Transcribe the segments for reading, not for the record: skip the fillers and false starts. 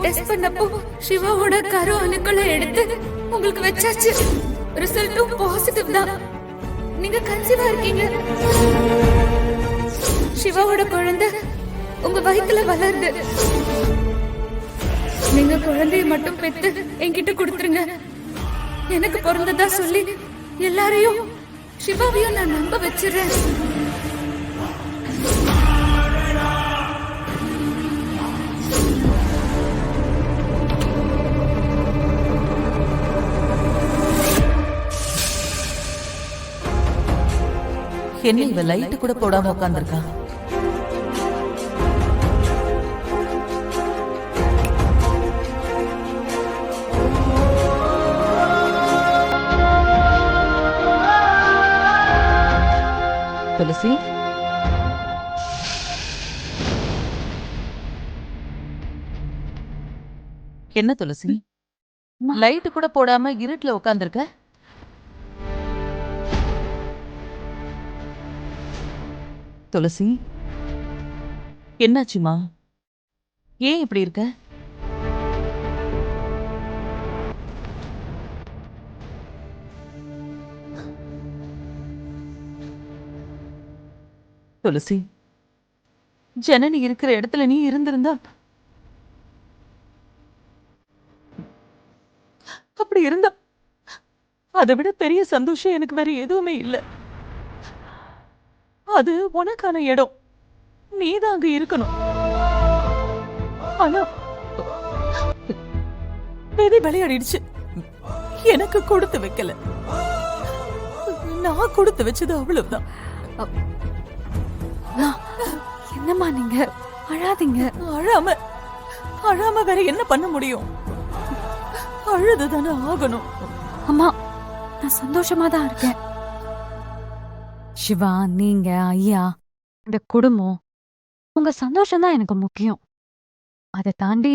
Test பண்ணப்போ சிவாவோட கரு அணுக்களை எடுத்து உங்களுக்கு வச்சாச்சு. ரிசல்ட்டும் பாசிட்டிவ் தான். நீங்க கன்சீவா இருக்கீங்க. சிவாவோட குழந்தை உங்க வயித்துல வளருது. நீங்க குழந்தைய மட்டும் பெத்து என்கிட்ட கொடுத்துருங்க. எனக்கு பிறந்ததா சொல்லி எல்லாரையும் சிவாவையும் நான் நம்ப வச்சிடறேன். என்ன இவ லைட் கூட போடாம உட்கார்ந்திருக்கா? துளசி, என்ன துளசி லைட் கூட போடாம இருட்டுல உட்கார்ந்திருக்க? துளசி, என்னாச்சுமா? ஏன் இப்படி இருக்க? துளசி, ஜனனி இருக்கிற இடத்துல நீ இருந்திருந்தா, அப்படி இருந்தா அதை விட பெரிய சந்தோஷம் எனக்கு வேற எதுவுமே இல்லை. அது உனக்கான இடம், நீதான் அங்க இருக்கணும். ஆனா விதி விளையாடிடுச்சு. எனக்கு கொடுத்து வைக்கல, நான் கொடுத்து வச்சது அவ்வளவுதான். என்னம்மா நீங்க அழாதீங்க. அழாம வேற என்ன பண்ண முடியும்? அழுதுதானே ஆகணும். அம்மா, நான் சந்தோஷமா தான் இருக்கேன். சிவா, நீங்க, ஐயா, இந்த குடும்பம், உங்க சந்தோஷம் தான் எனக்கு முக்கியம். அதை தாண்டி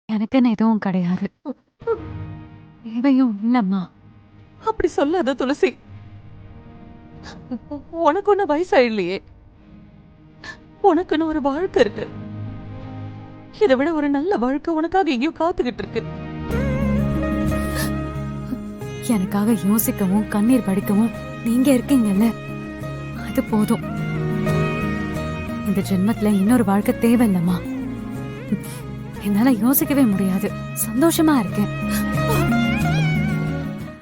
எனக்குன்னு எதுவும் கிடையாது, தேவையும் இல்லம்மா. அப்படி சொல்லாத துளசி. உனக்கு ஒண்ணு வயசாயில்லையே, உனக்குன்னு ஒரு வாழ்க்கை இருக்கு. இதை விட ஒரு நல்ல வாழ்க்கை உனக்காக எங்கேயோ காத்துக்கிட்டு இருக்கு. எனக்காக யோசிக்கவும் கண்ணீர் வடிக்கவும் நீங்க இருக்கீங்கல்ல, அது போதும். இந்த ஜென்மத்துல இன்னொரு வாழ்க்கை தேவையில்லம்மா. என்னால யோசிக்கவே முடியாது. சந்தோஷமா இருக்கேன்.